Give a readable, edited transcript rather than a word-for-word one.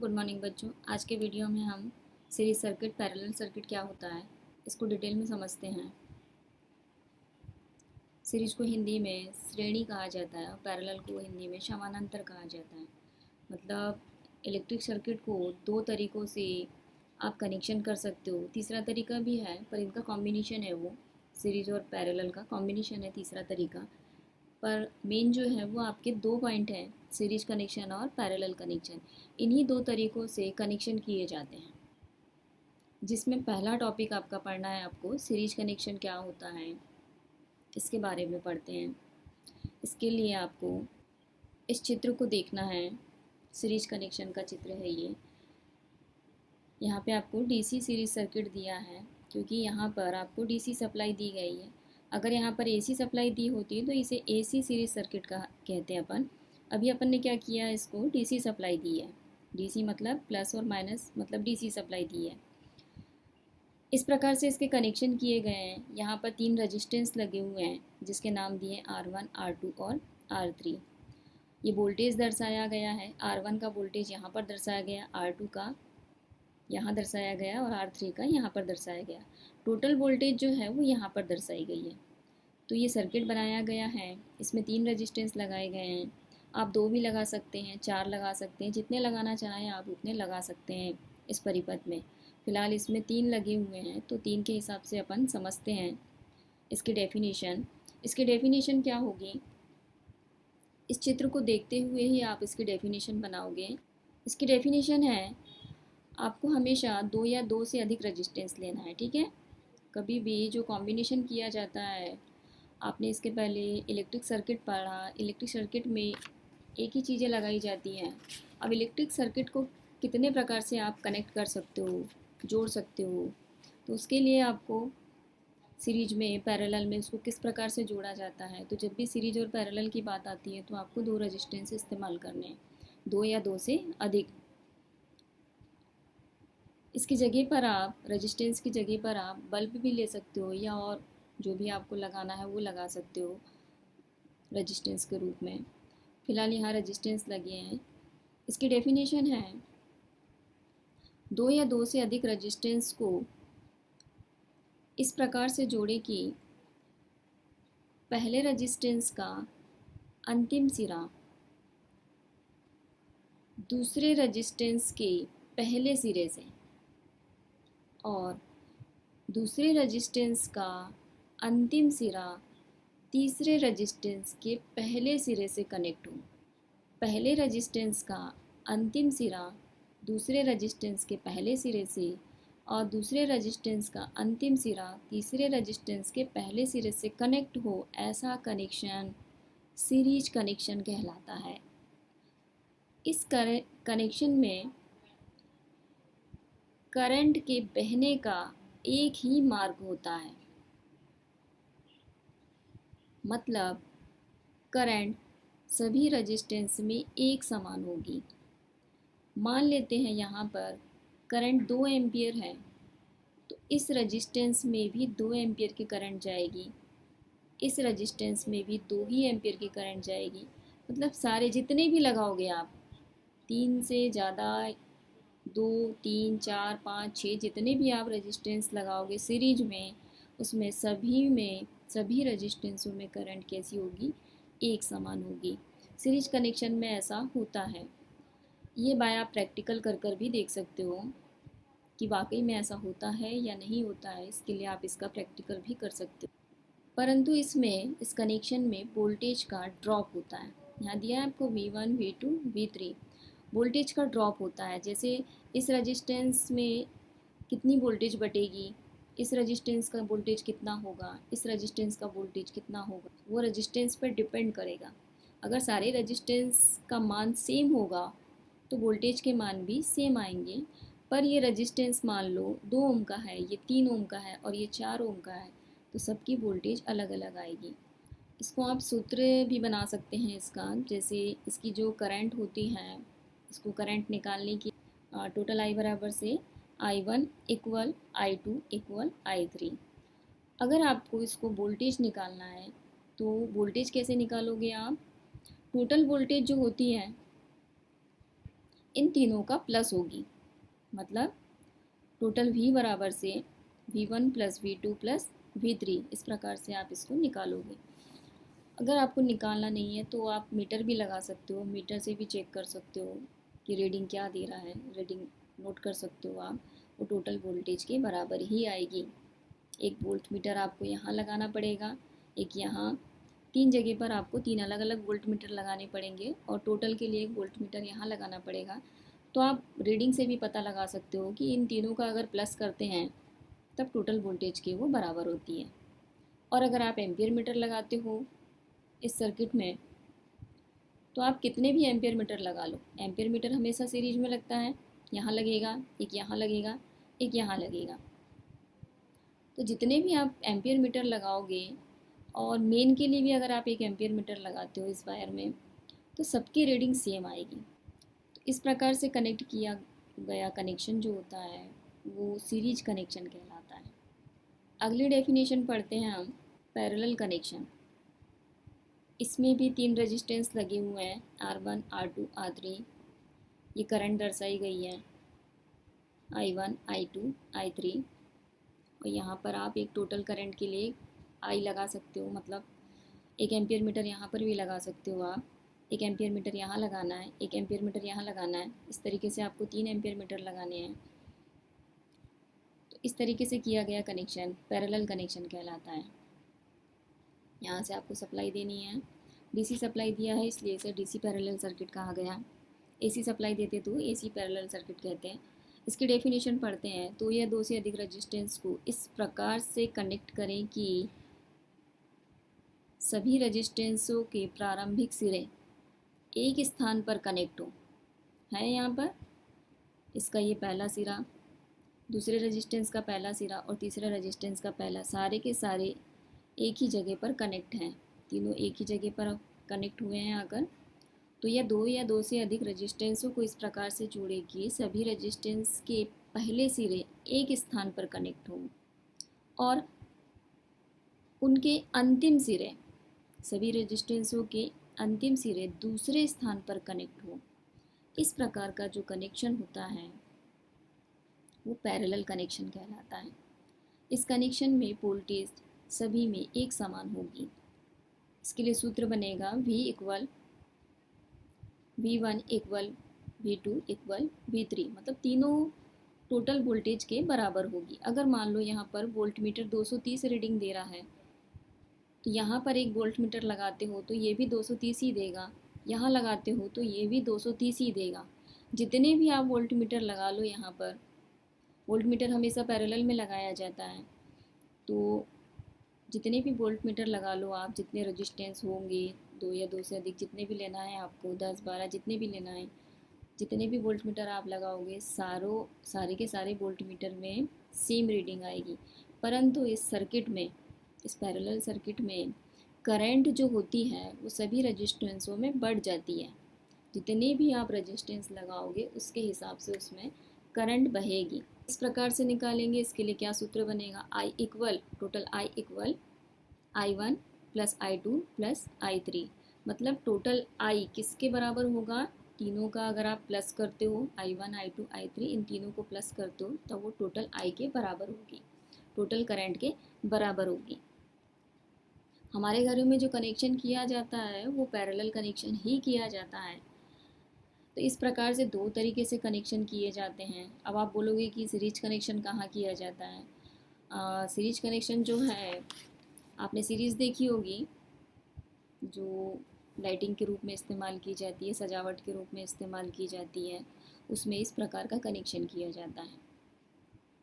Good morning बच्चों। आज के वीडियो में हम सीरीज सर्किट पैरेलल सर्किट क्या होता है इसको डिटेल में समझते हैं। सीरीज को हिंदी में श्रेणी कहा जाता है और पैरेलल को हिंदी में समानांतर कहा जाता है। मतलब इलेक्ट्रिक सर्किट को दो तरीक़ों से आप कनेक्शन कर सकते हो। तीसरा तरीका भी है पर इनका कॉम्बिनेशन है, वो सीरीज और पैरेलल का कॉम्बिनेशन है तीसरा तरीका। पर मेन जो है वो आपके दो पॉइंट हैं, सीरीज कनेक्शन और पैरेलल कनेक्शन। इन्हीं दो तरीक़ों से कनेक्शन किए जाते हैं, जिसमें पहला टॉपिक आपका पढ़ना है। आपको सीरीज कनेक्शन क्या होता है इसके बारे में पढ़ते हैं। इसके लिए आपको इस चित्र को देखना है। सीरीज कनेक्शन का चित्र है ये। यहाँ पे आपको डीसी सीरीज सर्किट दिया है, क्योंकि यहाँ पर आपको डीसी सप्लाई दी गई है। अगर यहाँ पर एसी सप्लाई दी होती है तो इसे एसी सीरीज सर्किट का कहते हैं अपन। अभी अपन ने क्या किया, इसको डीसी सप्लाई दी है। डीसी मतलब प्लस और माइनस, मतलब डीसी सप्लाई दी है। इस प्रकार से इसके कनेक्शन किए गए हैं। यहाँ पर 3 रेजिस्टेंस लगे हुए हैं जिसके नाम दिए R1, R2 और R3। ये वोल्टेज दर्शाया गया है। R1 का वोल्टेज यहाँ पर दर्शाया गया, R2 का यहाँ दर्शाया गया और R3 का यहाँ पर दर्शाया गया। टोटल वोल्टेज जो है वो यहाँ पर दर्शाई गई है। तो ये सर्किट बनाया गया है। इसमें 3 रेजिस्टेंस लगाए गए हैं। आप 2 भी लगा सकते हैं, 4 लगा सकते हैं, जितने लगाना चाहें आप उतने लगा सकते हैं इस परिपथ में। फ़िलहाल इसमें 3 लगे हुए हैं तो 3 के हिसाब से अपन समझते हैं इसकी डेफिनेशन। इसकी डेफिनेशन क्या होगी, इस चित्र को देखते हुए ही आप इसकी डेफिनेशन बनाओगे। इसकी डेफिनेशन है, आपको हमेशा 2 या 2 से अधिक रेजिस्टेंस लेना है, ठीक है। कभी भी जो कॉम्बिनेशन किया जाता है, आपने इसके पहले इलेक्ट्रिक सर्किट पढ़ा। इलेक्ट्रिक सर्किट में एक ही चीज़ें लगाई जाती हैं। अब इलेक्ट्रिक सर्किट को कितने प्रकार से आप कनेक्ट कर सकते हो, जोड़ सकते हो, तो उसके लिए आपको सीरीज में पैरेलल में उसको किस प्रकार से जोड़ा जाता है। तो जब भी सीरीज और पैरेलल की बात आती है तो आपको 2 रेजिस्टेंस इस्तेमाल करने हैं, 2 या 2 से अधिक। इसकी जगह पर आप रेजिस्टेंस की जगह पर आप बल्ब भी ले सकते हो, या और जो भी आपको लगाना है वो लगा सकते हो रेजिस्टेंस के रूप में। फ़िलहाल यहाँ रेजिस्टेंस लगे हैं। इसकी डेफिनेशन है, 2 या 2 से अधिक रेजिस्टेंस को इस प्रकार से जोड़े कि पहले रेजिस्टेंस का अंतिम सिरा दूसरे रेजिस्टेंस के पहले सिरे से और दूसरे रेजिस्टेंस का अंतिम सिरा तीसरे रेजिस्टेंस के पहले सिरे से कनेक्ट हो। पहले रेजिस्टेंस का अंतिम सिरा दूसरे रेजिस्टेंस के पहले सिरे से और दूसरे रेजिस्टेंस का अंतिम सिरा तीसरे रेजिस्टेंस के पहले सिरे से कनेक्ट हो, ऐसा कनेक्शन सीरीज कनेक्शन कहलाता है। इस कनेक्शन में करंट के बहने का एक ही मार्ग होता है। मतलब करंट सभी रेजिस्टेंस में एक समान होगी। मान लेते हैं यहाँ पर करंट 2 एम्पियर है, तो इस रेजिस्टेंस में भी 2 एम्पियर की करंट जाएगी, इस रेजिस्टेंस में भी 2 ही एम्पियर की करंट जाएगी। मतलब सारे जितने भी लगाओगे आप, 3 से ज़्यादा, 2, 3, 4, 5, 6 जितने भी आप रेजिस्टेंस लगाओगे सीरीज में, उसमें सभी रेजिस्टेंसों में करंट कैसी होगी, एक समान होगी। सीरीज कनेक्शन में ऐसा होता है। ये बाय आप प्रैक्टिकल कर भी देख सकते हो कि वाकई में ऐसा होता है या नहीं होता है। इसके लिए आप इसका प्रैक्टिकल भी कर सकते हो। परंतु इसमें इस कनेक्शन में वोल्टेज का ड्रॉप होता है। यहाँ दिया है आपको V1, V2, V3। वोल्टेज का ड्रॉप होता है। जैसे इस रेजिस्टेंस में कितनी वोल्टेज बटेगी, इस रेजिस्टेंस का वोल्टेज कितना होगा, इस रेजिस्टेंस का वोल्टेज कितना होगा, वो रेजिस्टेंस पर डिपेंड करेगा। अगर सारे रेजिस्टेंस का मान सेम होगा तो वोल्टेज के मान भी सेम आएंगे। पर ये रेजिस्टेंस मान लो 2 ओम का है, ये 3 ओम का है और ये 4 ओम का है, तो सबकी वोल्टेज अलग अलग आएगी। इसको आप सूत्र भी बना सकते हैं इसका। जैसे इसकी जो करंट होती है, इसको करंट निकालने की टोटल आई बराबर से I1 equal I2 equal I3। अगर आपको इसको वोल्टेज निकालना है तो वोल्टेज कैसे निकालोगे आप, टोटल वोल्टेज जो होती है इन तीनों का प्लस होगी। मतलब टोटल V बराबर से V1 plus V2 plus V3, इस प्रकार से आप इसको निकालोगे। अगर आपको निकालना नहीं है तो आप मीटर भी लगा सकते हो, मीटर से भी चेक कर सकते हो कि रीडिंग क्या दे रहा है, रीडिंग नोट कर सकते हो आप। वो टोटल वोल्टेज के बराबर ही आएगी। एक वोल्ट मीटर आपको यहाँ लगाना पड़ेगा, एक यहाँ, 3 जगह पर आपको 3 अलग अलग वोल्ट मीटर लगाने पड़ेंगे और टोटल के लिए एक वोल्ट मीटर यहाँ लगाना पड़ेगा। तो आप रीडिंग से भी पता लगा सकते हो कि इन तीनों का अगर प्लस करते हैं तब टोटल वोल्टेज की वो बराबर होती है। और अगर आप एम्पियर मीटर लगाते हो इस सर्किट में तो आप कितने भी एम्पियर मीटर लगा लो, एम्पियर मीटर हमेशा सीरीज में लगता है, यहाँ लगेगा, एक यहाँ लगेगा, एक यहाँ लगेगा। तो जितने भी आप एम्पियर मीटर लगाओगे, और मेन के लिए भी अगर आप एक एम्पियर मीटर लगाते हो इस वायर में, तो सबकी रीडिंग सेम आएगी। तो इस प्रकार से कनेक्ट किया गया कनेक्शन जो होता है वो सीरीज कनेक्शन कहलाता है। अगली डेफिनेशन पढ़ते हैं हम, पैरेलल कनेक्शन। इसमें भी 3 रेजिस्टेंस लगे हुए हैं, R1, R2, R3। ये करंट दर्शाई गई है, I1, I2, I3। और यहाँ पर आप एक टोटल करंट के लिए I लगा सकते हो, मतलब एक एम्पियर मीटर यहाँ पर भी लगा सकते हो आप। एक एम्पियर मीटर यहाँ लगाना है, एक एम्पियर मीटर यहाँ लगाना है, इस तरीके से आपको 3 एम्पियर मीटर लगाने हैं। तो इस तरीके से किया गया कनेक्शन पैरेलल कनेक्शन कहलाता है। यहाँ से आपको सप्लाई देनी है, डीसी सप्लाई दिया है इसलिए इसे डीसी पैरेलल सर्किट कहा गया। एसी सप्लाई देते तो एसी पैरेलल सर्किट कहते हैं। इसकी डेफिनेशन पढ़ते हैं, तो या 2 से अधिक रेजिस्टेंस को इस प्रकार से कनेक्ट करें कि सभी रेजिस्टेंसों के प्रारंभिक सिरे एक स्थान पर कनेक्ट हो। है यहाँ पर इसका ये पहला सिरा, दूसरे रेजिस्टेंस का पहला सिरा और तीसरे रेजिस्टेंस का पहला, सारे के सारे एक ही जगह पर कनेक्ट हैं, तीनों एक ही जगह पर कनेक्ट हुए हैं अगर, तो यह 2 या 2 से अधिक रेजिस्टेंसों को इस प्रकार से जोड़े कि सभी रेजिस्टेंस के पहले सिरे एक स्थान पर कनेक्ट हों और उनके अंतिम सिरे, सभी रेजिस्टेंसों के अंतिम सिरे दूसरे स्थान पर कनेक्ट हो। इस प्रकार का जो कनेक्शन होता है वो पैरेलल कनेक्शन कहलाता है। इस कनेक्शन में वोल्टेज सभी में एक समान होगी। इसके लिए सूत्र बनेगा V1 equal V2 equal V3, मतलब तीनों टोटल वोल्टेज के बराबर होगी। अगर मान लो यहाँ पर वोल्ट मीटर 230 रीडिंग दे रहा है तो यहाँ पर एक वोल्ट मीटर लगाते हो तो ये भी 230 ही देगा, यहाँ लगाते हो तो ये भी 230 ही देगा। जितने भी आप वोल्ट मीटर लगा लो, यहाँ पर वोल्ट मीटर हमेशा पैरेलल में लगाया जाता है, तो जितने भी वोल्ट मीटर लगा लो आप, जितने रेजिस्टेंस होंगे 2 या 2 से अधिक, जितने भी लेना है आपको, 10 12 जितने भी लेना है, जितने भी वोल्ट मीटर आप लगाओगे सारे के सारे वोल्ट मीटर में सेम रीडिंग आएगी। परंतु इस सर्किट में, इस पैरेलल सर्किट में करंट जो होती है वो सभी रेजिस्टेंसों में बढ़ जाती है। जितने भी आप रेजिस्टेंस लगाओगे उसके हिसाब से उसमें करंट बहेगी। इस प्रकार से निकालेंगे। इसके लिए क्या सूत्र बनेगा, total I equal I1 plus I2 plus I3। मतलब टोटल I किसके बराबर होगा, तीनों का अगर आप प्लस करते हो, I1 I2 I3, इन तीनों को प्लस करते हो तो वो टोटल I के बराबर होगी, टोटल करंट के बराबर होगी। हमारे घरों में जो कनेक्शन किया जाता है वो पैरेलल कनेक्शन ही किया जाता है। तो इस प्रकार से 2 तरीके से कनेक्शन किए जाते हैं। अब आप बोलोगे कि सीरीज कनेक्शन कहाँ किया जाता है। सीरीज कनेक्शन जो है, आपने सीरीज़ देखी होगी जो लाइटिंग के रूप में इस्तेमाल की जाती है, सजावट के रूप में इस्तेमाल की जाती है, उसमें इस प्रकार का कनेक्शन किया जाता है।